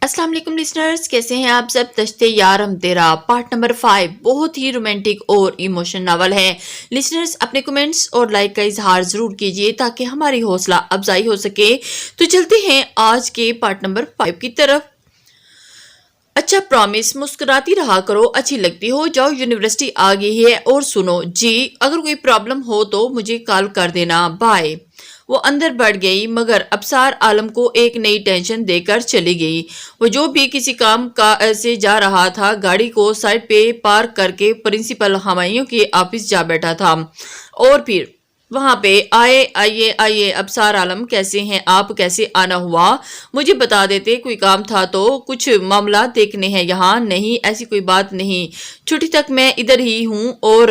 السلام علیکم لسنرز، کیسے ہیں آپ سب؟ دشتے یارم تیرا پارٹ نمبر 5 بہت ہی رومانٹک اور ایموشن ناول ہے۔ لسنرز اپنے کمنٹس اور لائک کا اظہار ضرور کیجئے تاکہ ہماری حوصلہ افزائی ہو سکے۔ تو چلتے ہیں آج کے پارٹ نمبر 5 کی طرف۔ اچھا پرامس، مسکراتی رہا کرو، اچھی لگتی ہو، جاؤ یونیورسٹی آ گئی ہے اور سنو جی، اگر کوئی پرابلم ہو تو مجھے کال کر دینا، بائے۔ وہ اندر بڑھ گئی مگر ابصار عالم کو ایک نئی ٹینشن دے کر چلی گئی۔ وہ جو بھی کسی کام سے جا رہا تھا، گاڑی کو سائڈ پہ پارک کر کے پرنسپل ہمایوں کے آفس جا بیٹھا تھا اور پھر وہاں پہ آئیے ابصار عالم، کیسے ہیں آپ؟ کیسے آنا ہوا؟ مجھے بتا دیتے، کوئی کام تھا تو؟ کچھ معاملات دیکھنے ہیں یہاں؟ نہیں ایسی کوئی بات نہیں، چھٹی تک میں ادھر ہی ہوں اور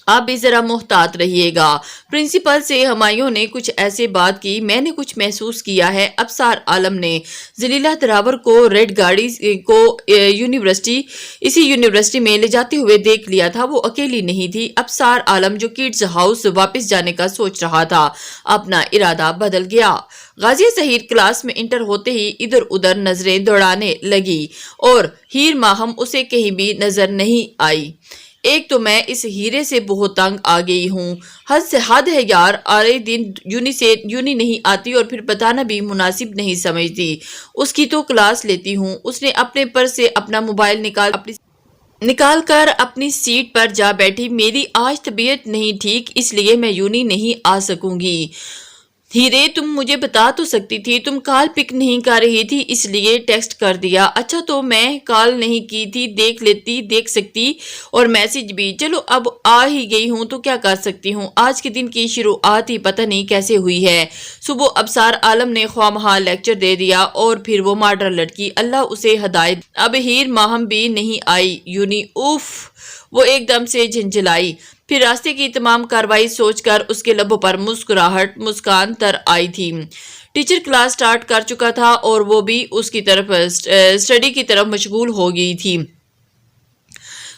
آپ بھی ذرا محتاط رہیے گا۔ پرنسپل سے ہمایوں نے کچھ ایسے بات کی، میں نے کچھ محسوس کیا ہے۔ ابصار عالم نے ذلیلہ دراور کو ریڈ گاڑی کو اسی یونیورسٹی میں لے جاتے ہوئے دیکھ لیا تھا۔ وہ اکیلی نہیں تھی۔ ابصار عالم جو کڈز ہاؤس واپس جانے کا سوچ رہا تھا، اپنا ارادہ بدل گیا۔ غازیہ ظہیر کلاس میں انٹر ہوتے ہی ادھر ادھر نظریں دوڑانے لگی اور ہیر ماہم اسے کہیں بھی نظر نہیں آئی۔ ایک تو میں اس ہیرے سے بہت تنگ آ گئی ہوں، حد سے حد ہے یار، آرے دن یونی نہیں آتی اور پھر بتانا بھی مناسب نہیں سمجھتی۔ اس کی تو کلاس لیتی ہوں۔ اس نے اپنے پرس سے اپنا موبائل نکال کر اپنی سیٹ پر جا بیٹھی۔ میری آج طبیعت نہیں ٹھیک، اس لیے میں یونی نہیں آ سکوں گی۔ ہیرے تم مجھے بتا تو سکتی تھی، تم کال پک نہیں کر رہی تھی اس لیے ٹیکسٹ کر دیا۔ اچھا تو میں کال نہیں کی تھی، دیکھ سکتی اور میسج بھی۔ چلو اب آ ہی گئی ہوں تو کیا کر سکتی ہوں۔ آج کے دن کی شروعات ہی پتہ نہیں کیسے ہوئی ہے۔ صبح ابصار عالم نے خواہ لیکچر دے دیا اور پھر وہ ماڈرن لڑکی، اللہ اسے ہدایت۔ اب ہیر ماہم بھی نہیں آئی۔ یونی اوف، وہ ایک دم سے جھنجھلائی۔ پھر راستے کی تمام کارروائی سوچ کر اس کے لبوں پر مسکان تر آئی تھی۔ ٹیچر کلاس سٹارٹ کر چکا تھا اور وہ بھی اس کی طرف اسٹڈی کی طرف مشغول ہو گئی تھی۔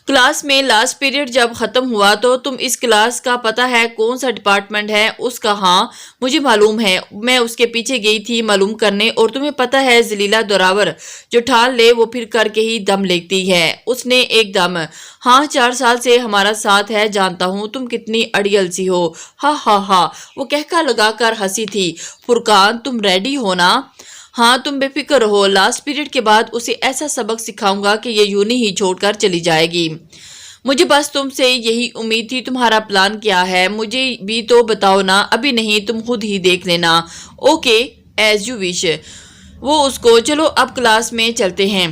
کلاس میں لاسٹ پیریڈ جب ختم ہوا تو تم اس کلاس کا پتہ ہے کون سا ڈپارٹمنٹ ہے؟ اس کا ہاں مجھے معلوم ہے، میں اس کے پیچھے گئی تھی معلوم کرنے۔ اور تمہیں پتہ ہے ذلیلہ دراور جو ٹھان لے وہ پھر کر کے ہی دم لیتی ہے۔ اس نے ایک دم، ہاں 4 سال سے ہمارا ساتھ ہے، جانتا ہوں تم کتنی اڑیل سی ہو، ہا ہا ہا۔ وہ کہکا لگا کر ہنسی تھی۔ فرقان تم ریڈی ہو نا؟ ہاں تم بے فکر رہو، لاسٹ پیریڈ کے بعد اسے ایسا سبق سکھاؤں گا کہ یہ یونی ہی چھوڑ کر چلی جائے گی۔ مجھے بس تم سے یہی امید تھی۔ تمہارا پلان کیا ہے؟ مجھے بھی تو بتاؤ نا۔ ابھی نہیں، تم خود ہی دیکھ لینا۔ Okay as you wish. وہ اس کو، چلو اب کلاس میں چلتے ہیں۔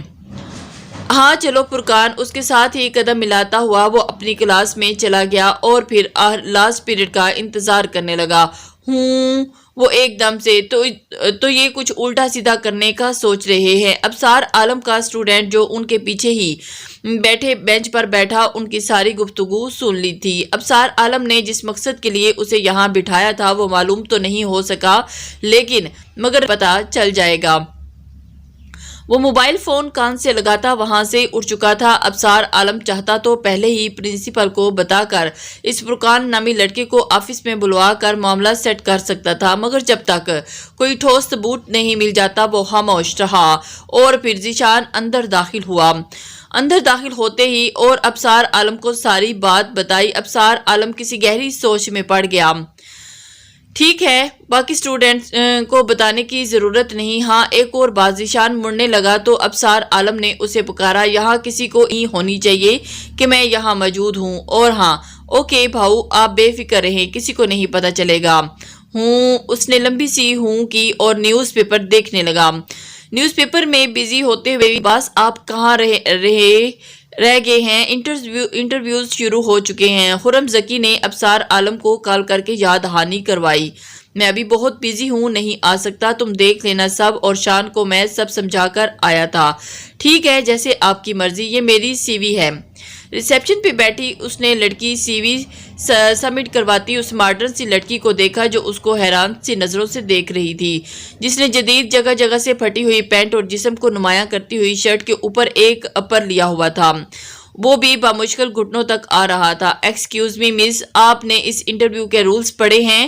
ہاں چلو فرقان اس کے ساتھ ہی قدم ملاتا ہوا وہ اپنی کلاس میں چلا گیا اور پھر لاسٹ پیریڈ کا انتظار کرنے لگا۔ وہ ایک دم سے تو یہ کچھ الٹا سیدھا کرنے کا سوچ رہے ہیں۔ ابصار عالم کا اسٹوڈنٹ جو ان کے پیچھے ہی بیٹھے بینچ پر بیٹھا ان کی ساری گفتگو سن لی تھی۔ ابصار عالم نے جس مقصد کے لیے اسے یہاں بٹھایا تھا وہ معلوم تو نہیں ہو سکا، لیکن مگر پتہ چل جائے گا۔ وہ موبائل فون کان سے لگاتا وہاں سے اٹھ چکا تھا۔ ابصار عالم چاہتا تو پہلے ہی پرنسپل کو بتا کر اس فرقان نامی لڑکے کو آفس میں بلوا کر معاملہ سیٹ کر سکتا تھا، مگر جب تک کوئی ٹھوس ثبوت نہیں مل جاتا وہ خاموش رہا۔ اور پھر ذیشان اندر داخل ہوا۔ اندر داخل ہوتے ہی اور ابصار عالم کو ساری بات بتائی۔ ابصار عالم کسی گہری سوچ میں پڑ گیا۔ ٹھیک ہے، باقی اسٹوڈنٹس کو بتانے کی ضرورت نہیں۔ ہاں ایک اور بات، ذیشان مڑنے لگا تو ابصار عالم نے اسے پکارا، یہاں کسی کو نہیں ہونی چاہیے کہ میں یہاں موجود ہوں۔ اور ہاں اوکے بھاؤ، آپ بے فکر رہیں، کسی کو نہیں پتہ چلے گا۔ اس نے لمبی سی ہوں کی اور نیوز پیپر دیکھنے لگا۔ نیوز پیپر میں بزی ہوتے ہوئے باس آپ کہاں رہ گئے ہیں؟ انٹرویوز شروع ہو چکے ہیں۔ خرم ذکی نے ابصار عالم کو کال کر کے یاد دہانی کروائی۔ میں ابھی بہت بزی ہوں، نہیں آ سکتا، تم دیکھ لینا سب، اور شان کو میں سب سمجھا کر آیا تھا۔ ٹھیک ہے جیسے آپ کی مرضی، یہ میری سی وی ہے۔ ریسیپشن پہ بیٹھی اس نے لڑکی سی وی سبمٹ کرواتی اس ماڈرن سی لڑکی کو دیکھا جو اس کو حیران سی نظروں سے دیکھ رہی تھی، جس نے جدید جگہ جگہ سے پھٹی ہوئی پینٹ اور جسم کو نمایاں کرتی ہوئی شرٹ کے اوپر ایک اپر لیا ہوا تھا، وہ بھی بامشکل گھٹنوں تک آ رہا تھا۔ ایکسکیوز می مس، آپ نے اس انٹرویو کے رولز پڑھے ہیں؟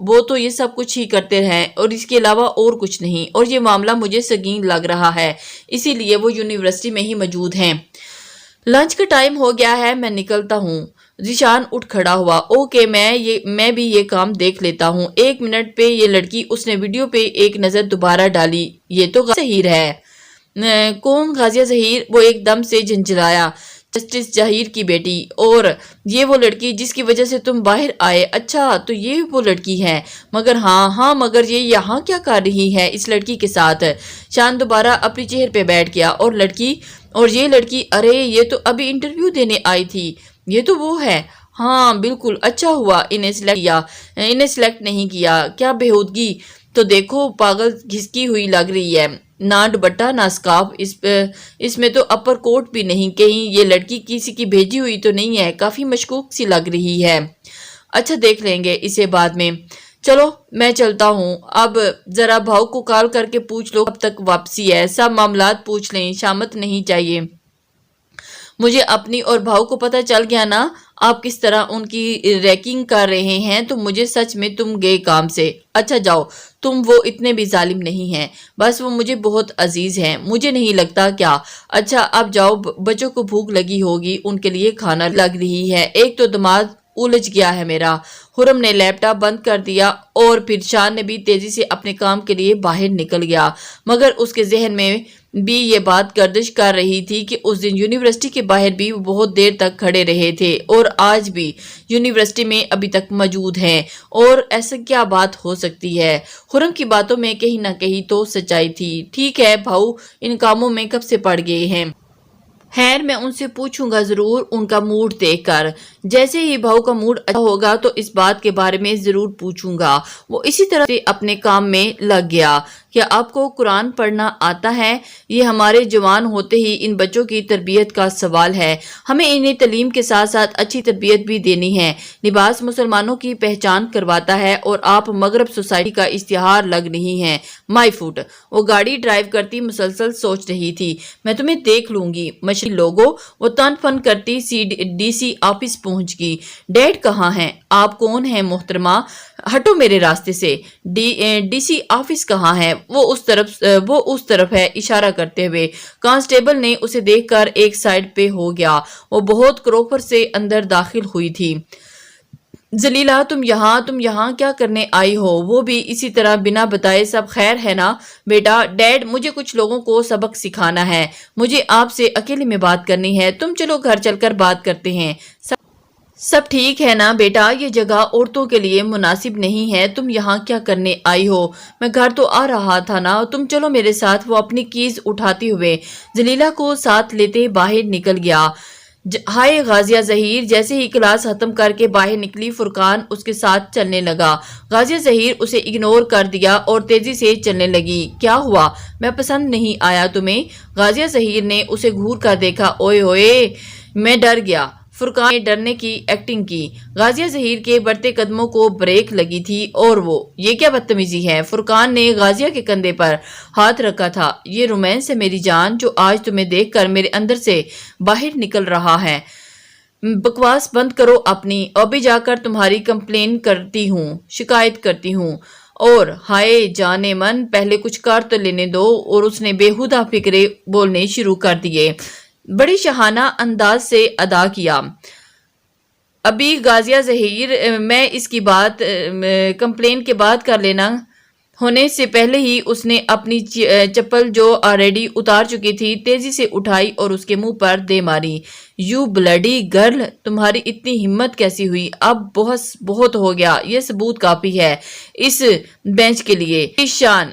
وہ تو یہ سب کچھ ہی کرتے رہیں اور اس کے علاوہ اور کچھ نہیں، اور یہ معاملہ مجھے سنگین لگ رہا ہے، اسی لیے وہ یونیورسٹی میں ہی موجود ہیں۔ لنچ کا ٹائم ہو گیا ہے، میں نکلتا ہوں۔ ذیشان اٹھ کھڑا ہوا۔ اوکے، میں بھی یہ کام دیکھ لیتا ہوں۔ 1 منٹ پہ یہ لڑکی، اس نے ویڈیو پہ ایک نظر دوبارہ ڈالی۔ یہ تو غازیہ ظہیر ہے۔ کون غازیہ ظہیر؟ وہ ایک دم سے جھنجھلایا۔ جسٹس ظہیر کی بیٹی، اور یہ وہ لڑکی جس کی وجہ سے تم باہر آئے۔ اچھا، تو یہ وہ لڑکی ہے۔ مگر ہاں مگر یہ یہاں کیا کر رہی ہے اس لڑکی کے ساتھ؟ شان دوبارہ اپنی چیئر پہ بیٹھ گیا۔ اور یہ لڑکی، ارے یہ تو ابھی انٹرویو دینے آئی تھی۔ یہ تو وہ ہے۔ ہاں بالکل، اچھا ہوا انہیں سلیکٹ نہیں کیا۔ کیا بےہودگی! تو دیکھو، پاگل گھسکی ہوئی لگ رہی ہے، نہ دوپٹہ نہ سکارف، اس میں تو اپر کوٹ بھی نہیں۔ کہیں یہ لڑکی کسی کی بھیجی ہوئی تو نہیں ہے؟ کافی مشکوک سی لگ رہی ہے۔ اچھا، دیکھ لیں گے اسے بعد میں۔ چلو میں چلتا ہوں، اب ذرا بھاؤ کو کال کر کے پوچھ لو کب تک واپسی ہے، سب معاملات پوچھ لیں، شامت نہیں چاہیے۔ مجھے اپنی اور بھاؤ کو پتہ چل گیا نا آپ کس طرح ان کی ریکنگ کر رہے ہیں، تو مجھے سچ میں تم گئے کام سے۔ اچھا جاؤ، تم وہ اتنے بھی ظالم نہیں ہیں، بس وہ مجھے بہت عزیز ہیں، مجھے نہیں لگتا کیا۔ اچھا اب جاؤ، بچوں کو بھوک لگی ہوگی، ان کے لیے کھانا لگ رہی ہے۔ ایک تو دماغ الجھ گیا ہے میرا۔ خرم نے لیپ ٹاپ بند کر دیا اور پھر شان نے بھی تیزی سے اپنے کام کے لیے باہر نکل گیا، مگر اس کے ذہن میں بھی یہ بات گردش کر رہی تھی کہ اس دن یونیورسٹی کے باہر بھی وہ بہت دیر تک کھڑے رہے تھے اور آج بھی یونیورسٹی میں ابھی تک موجود ہیں، اور ایسا کیا بات ہو سکتی ہے؟ خرم کی باتوں میں کہیں نہ کہیں تو سچائی تھی۔ ٹھیک ہے، بھاؤ ان کاموں میں کب سے پڑ گئے ہیں؟ خیر، میں ان سے پوچھوں گا ضرور ان کا موڈ دیکھ کر۔ جیسے ہی بھاؤ کا موڈ اچھا ہوگا تو اس بات کے بارے میں ضرور پوچھوں گا۔ وہ اسی طرح سے اپنے کام میں لگ گیا۔ کیا آپ کو قرآن پڑھنا آتا ہے؟ یہ ہمارے جوان ہوتے ہی ان بچوں کی تربیت کا سوال ہے۔ ہمیں انہیں تعلیم کے ساتھ ساتھ اچھی تربیت بھی دینی ہے۔ لباس مسلمانوں کی پہچان کرواتا ہے اور آپ مغرب سوسائٹی کا اشتہار لگ رہی ہیں۔ مائی فوٹ! وہ گاڑی ڈرائیو کرتی مسلسل سوچ رہی تھی، میں تمہیں دیکھ لوں گی لوگوں۔ وہ تن فن کرتی ڈی سی آفس پہنچ گئی۔ ڈیڈ کہاں ہیں؟ آپ کون ہیں محترمہ؟ ہٹو میرے راستے سے۔ ڈی سی آفس کہاں ہے؟ وہ اس طرف ہے، اشارہ کرتے ہوئے۔ کانسٹیبل نے اسے دیکھ کر ایک سائڈ پہ ہو گیا۔ وہ بہت کروپر سے اندر داخل ہوئی تھی۔ زلیلہ، تم یہاں کیا کرنے آئی ہو؟ وہ بھی اسی طرح بنا بتائے، سب خیر ہے نا بیٹا؟ ڈیڈ، مجھے کچھ لوگوں کو سبق سکھانا ہے، مجھے آپ سے اکیلے میں بات کرنی ہے، تم چلو گھر چل کر بات کرتے ہیں۔ سب ٹھیک ہے نا بیٹا؟ یہ جگہ عورتوں کے لیے مناسب نہیں ہے، تم یہاں کیا کرنے آئی ہو؟ میں گھر تو آ رہا تھا نا، تم چلو میرے ساتھ۔ وہ اپنی کیز اٹھاتے ہوئے زلیلہ کو ساتھ لیتے باہر نکل گیا۔ ہائے غازیہ ظہیر! جیسے ہی کلاس ختم کر کے باہر نکلی، فرقان اس کے ساتھ چلنے لگا۔ غازیہ ظہیر اسے اگنور کر دیا اور تیزی سے چلنے لگی۔ کیا ہوا؟ میں پسند نہیں آیا تمہیں؟ غازیہ ظہیر نے اسے گھور کر دیکھا۔ اوئے ہوئے، میں ڈر گیا۔ فرقان نے ڈرنے کی ایکٹنگ کی۔ غازیہ ظہیر کے بڑھتے قدموں کو بریک لگی تھی اور وہ، یہ کیا بدتمیزی ہے؟ فرقان نے غازیہ کے کندھے پر ہاتھ رکھا تھا۔ یہ رومانس ہے میری جان، جو آج تمہیں دیکھ کر میرے اندر سے باہر نکل رہا ہے۔ بکواس بند کرو اپنی، ابھی جا کر تمہاری کمپلین کرتی ہوں، شکایت کرتی ہوں۔ اور ہائے جانے من، پہلے کچھ کر تو لینے دو۔ اور اس نے بےہودہ فکرے بولنے شروع کر دیے، بڑی شاہانہ انداز سے ادا کیا۔ ابھی غازیہ ظہیر، میں اس کی بات کمپلین کے بعد کر لینا۔ ہونے سے پہلے ہی اس نے اپنی چپل جو آلریڈی اتار چکی تھی تیزی سے اٹھائی اور اس کے منہ پر دے ماری۔ یو بلڈی گرل، تمہاری اتنی ہمت کیسی ہوئی؟ اب بہت ہو گیا، یہ ثبوت کافی ہے اس بینچ کے لیے۔ شان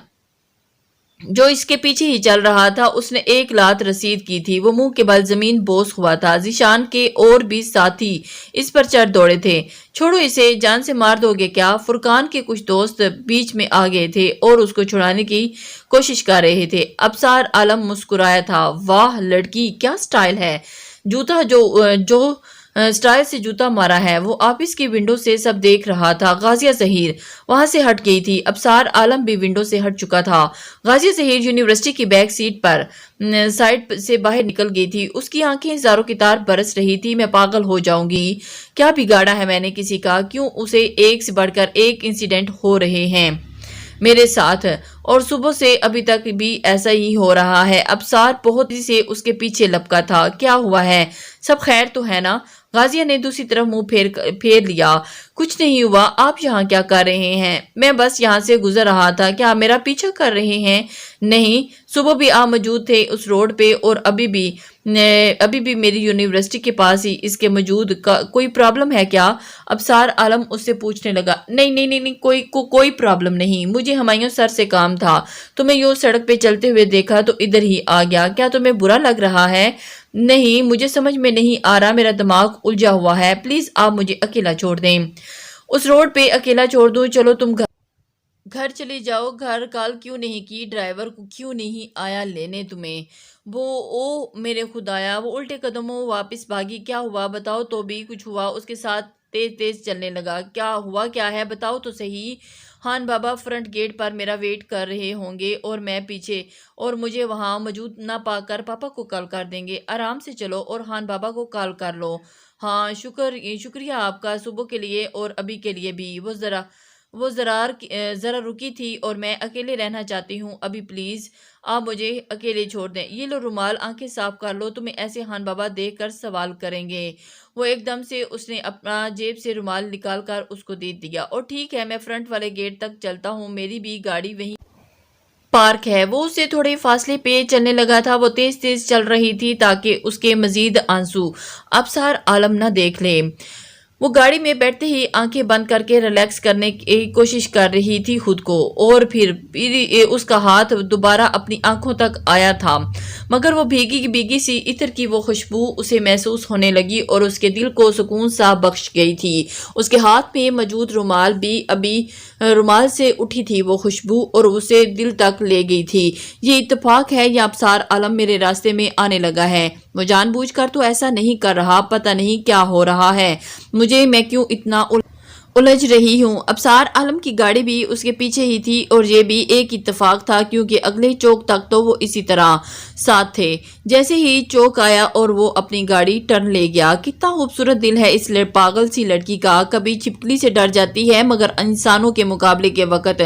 جو اس کے پیچھے ہی چل رہا تھا، اس نے ایک لات رسید کی تھی۔ وہ منہ کے بل زمین بوس ہوا تھا۔ ذیشان کے اور بھی ساتھی اس پر چڑھ دوڑے تھے۔ چھوڑو اسے، جان سے مار دو گے کیا؟ فرقان کے کچھ دوست بیچ میں آ گئے تھے اور اس کو چھڑانے کی کوشش کر رہے تھے۔ ابصار عالم مسکرایا تھا۔ واہ لڑکی، کیا سٹائل ہے! جوتا جو اسٹائل سے جوتا مارا ہے۔ وہ آفس کی ونڈو سے سب دیکھ رہا تھا۔ غازیہ ظہیر وہاں سے ہٹ گئی تھی۔ ابصار عالم بھی ونڈو سے ہٹ چکا تھا۔ غازیہ ظہیر یونیورسٹی کی بیک سیٹ پر سائڈ سے باہر نکل گئی تھی۔ اس کی آنکھیں زاروں کی طرح برس رہی تھی۔ میں پاگل ہو جاؤں گی۔ کیا بگاڑا ہے میں نے کسی کا؟ کیوں اسے ایک سے بڑھ کر ایک انسیڈنٹ ہو رہے ہیں میرے ساتھ، اور صبح سے ابھی تک بھی ایسا ہی ہو رہا ہے۔ ابصار بہت ہی سے اس کے پیچھے لپکا تھا۔ کیا ہوا ہے؟ سب خیر تو ہے نا؟ غازیہ نے دوسری طرف منہ پھیر لیا۔ کچھ نہیں ہوا۔ آپ یہاں کیا کر رہے ہیں؟ میں بس یہاں سے گزر رہا تھا۔ کیا میرا پیچھا کر رہے ہیں؟ نہیں، صبح بھی آپ موجود تھے اس روڈ پہ، اور ابھی بھی میری یونیورسٹی کے پاس ہی اس کے موجود کوئی پرابلم ہے کیا؟ ابصار عالم اس سے پوچھنے لگا۔ نہیں، کوئی پرابلم نہیں۔ مجھے ہمایوں سر سے کام تھا، تمہیں یوں سڑک پہ چلتے ہوئے دیکھا تو ادھر ہی آ گیا۔ کیا تمہیں برا لگ رہا ہے؟ نہیں، مجھے سمجھ میں نہیں آ رہا، میرا دماغ الجھا ہوا ہے۔ پلیز آپ مجھے اکیلا چھوڑ دیں۔ اس روڈ پہ اکیلا چھوڑ دوں؟ چلو تم گھر چلے جاؤ۔ گھر کال کیوں نہیں کی؟ ڈرائیور کو کیوں نہیں آیا لینے تمہیں؟ میرے خدایا، وہ الٹے قدموں واپس بھاگی۔ کیا ہوا بتاؤ تو بھی؟ کچھ ہوا؟ اس کے ساتھ تیز چلنے لگا۔ کیا ہوا کیا ہے؟ بتاؤ تو صحیح۔ خان بابا فرنٹ گیٹ پر میرا ویٹ کر رہے ہوں گے، اور میں پیچھے، اور مجھے وہاں موجود نہ پا کر پاپا کو کال کر دیں گے۔ آرام سے چلو اور خان بابا کو کال کر لو۔ ہاں، شکریہ آپ کا، صبح کے لیے اور ابھی کے لیے بھی۔ وہ ذرا رکی تھی، اور میں اکیلے رہنا چاہتی ہوں ابھی، پلیز آپ مجھے اکیلے چھوڑ دیں۔ یہ لو رومال، آنکھیں صاف کر لو، تمہیں ایسے خان بابا دیکھ کر سوال کریں گے۔ وہ ایک دم سے اس نے اپنا جیب سے رومال نکال کر اس کو دے دیا۔ اور ٹھیک ہے، میں فرنٹ والے گیٹ تک چلتا ہوں، میری بھی گاڑی وہیں پارک ہے۔ وہ اس سے تھوڑے فاصلے پہ چلنے لگا تھا۔ وہ تیز چل رہی تھی تاکہ اس کے مزید آنسو ابصار عالم نہ دیکھ لے۔ وہ گاڑی میں بیٹھتے ہی آنکھیں بند کر کے ریلیکس کرنے کی کوشش کر رہی تھی خود کو، اور پھر اس کا ہاتھ دوبارہ اپنی آنکھوں تک آیا تھا، مگر وہ بھیگی سی عطر کی وہ خوشبو اسے محسوس ہونے لگی اور اس کے دل کو سکون سا بخش گئی تھی۔ اس کے ہاتھ میں موجود رومال بھی ابھی رومال سے اٹھی تھی وہ خوشبو، اور اسے دل تک لے گئی تھی۔ یہ اتفاق ہے یا ابصار عالم میرے راستے میں آنے لگا ہے؟ وہ جان بوجھ کر تو ایسا نہیں کر رہا، پتہ نہیں کیا ہو رہا ہے مجھے، میں کیوں اتنا الجھ رہی ہوں۔ ابصار عالم کی گاڑی بھی اس کے پیچھے ہی تھی، اور یہ بھی ایک اتفاق تھا کیونکہ اگلے چوک تک تو وہ اسی طرح ساتھ تھے۔ جیسے ہی چوک آیا اور وہ اپنی گاڑی ٹرن لے گیا۔ کتنا خوبصورت دل ہے اس پاگل سی لڑکی کا، کبھی چھپکلی سے ڈر جاتی ہے مگر انسانوں کے مقابلے کے وقت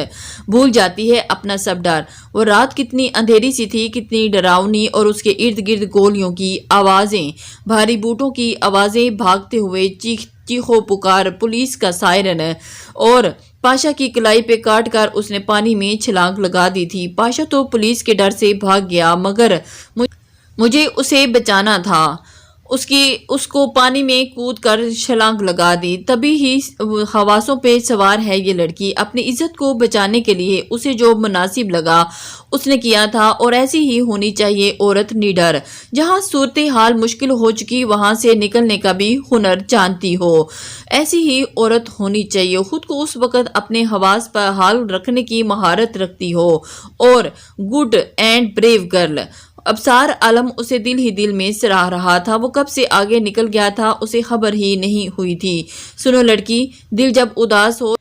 بھول جاتی ہے اپنا سب ڈر۔ وہ رات کتنی اندھیری سی تھی، کتنی ڈراؤنی، اور اس کے ارد گرد گولیوں کی آوازیں، بھاری بوٹوں کی آوازیں، بھاگتے ہوئے چیخو پکار، پولیس کا سائرن، اور پاشا کی کلائی پہ کاٹ کر اس نے پانی میں چھلانگ لگا دی تھی۔ پاشا تو پولیس کے ڈر سے بھاگ گیا، مگر مجھے اسے بچانا تھا۔ اس کو پانی میں کود کر چھلانگ لگا دی۔ تبھی ہی حواسوں پہ سوار ہے یہ لڑکی، اپنی عزت کو بچانے کے لیے اسے جو مناسب لگا اس نے کیا تھا، اور ایسی ہی ہونی چاہیے عورت، نڈر، جہاں صورتحال مشکل ہو چکی وہاں سے نکلنے کا بھی ہنر جانتی ہو، ایسی ہی عورت ہونی چاہیے، خود کو اس وقت اپنے حواس پر حال رکھنے کی مہارت رکھتی ہو، اور good and brave girl. Absar عالم اسے دل ہی دل میں سراہ رہا تھا۔ وہ کب سے آگے نکل گیا تھا اسے خبر ہی نہیں ہوئی تھی۔ سنو لڑکی، دل جب اداس ہو،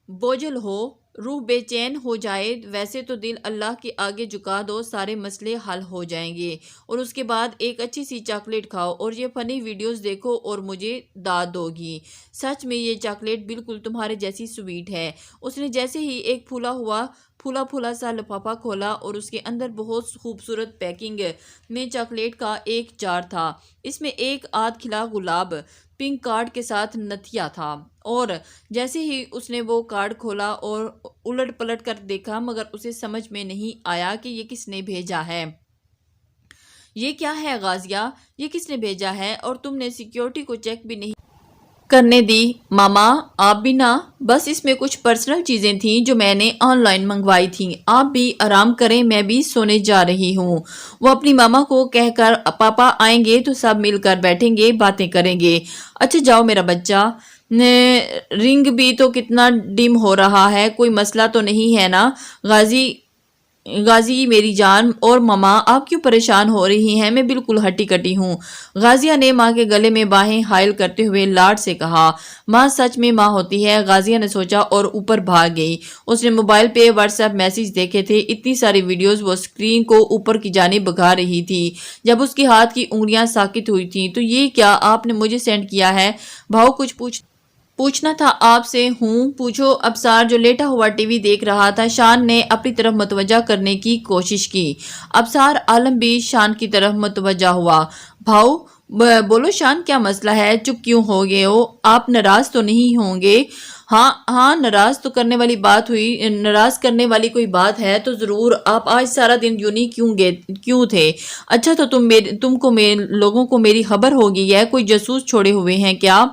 بوجھل ہو، روح بے چین ہو جائے، ویسے تو دل اللہ کے آگے جھکا دو، سارے مسئلے حل ہو جائیں گے، اور اس کے بعد ایک اچھی سی چاکلیٹ کھاؤ اور یہ فنی ویڈیوز دیکھو اور مجھے داد دو گی۔ سچ میں یہ چاکلیٹ بالکل تمہارے جیسی سویٹ ہے۔ اس نے جیسے ہی ایک پھولا سا لفافہ کھولا، اور اس کے اندر بہت خوبصورت پیکنگ میں چاکلیٹ کا ایک جار تھا۔ اس میں ایک آدھ کھلا گلاب پنک کارڈ کے ساتھ نتھیا تھا، اور جیسے ہی اس نے وہ کارڈ کھولا اور الٹ پلٹ کر دیکھا، مگر اسے سمجھ میں نہیں آیا کہ یہ کس نے بھیجا ہے۔ یہ کیا ہے غازیہ؟ یہ کس نے بھیجا ہے؟ اور تم نے سیکیورٹی کو چیک بھی نہیں کرنے دی؟ ماما آپ بھی نہ، بس اس میں کچھ پرسنل چیزیں تھیں جو میں نے آن لائن منگوائی تھیں۔ آپ بھی آرام کریں، میں بھی سونے جا رہی ہوں۔ وہ اپنی ماما کو کہہ کر پاپا آئیں گے تو سب مل کر بیٹھیں گے، باتیں کریں گے۔ اچھا جاؤ میرا بچہ، رنگ بھی تو کتنا ڈم ہو رہا ہے، کوئی مسئلہ تو نہیں ہے نا؟ غازی غازی میری جان اور ماما آپ کیوں پریشان ہو رہی ہیں؟ میں بالکل ہٹی کٹی ہوں۔ غازیہ نے ماں کے گلے میں باہیں حائل کرتے ہوئے لاڈ سے کہا۔ ماں سچ میں ماں ہوتی ہے، غازیہ نے سوچا اور اوپر بھاگ گئی۔ اس نے موبائل پہ واٹس ایپ میسج دیکھے تھے، اتنی ساری ویڈیوز وہ اسکرین کو اوپر کی جانب بگا رہی تھی جب اس کے ہاتھ کی انگلیاں ساکت ہوئی تھیں۔ تو یہ کیا آپ نے مجھے سینڈ کیا ہے؟ بھاؤ کچھ پوچھنا تھا آپ سے۔ ہوں پوچھو۔ ابصار جو لیٹا ہوا ٹی وی دیکھ رہا تھا شان نے اپنی طرف متوجہ کرنے کی کوشش کی۔ ابصار عالم بھی شان کی طرف متوجہ ہوا۔ بھاؤ بولو شان، کیا مسئلہ ہے؟ چپ کیوں ہو گئے ہو؟ آپ ناراض تو نہیں ہوں گے؟ ہاں ناراض کرنے والی کوئی بات ہے تو ضرور۔ آپ آج سارا دن یونی کیوں تھے؟ اچھا تو تم کو لوگوں کو میری خبر ہو گئی ہے، کوئی جاسوس چھوڑے ہوئے ہیں کیا؟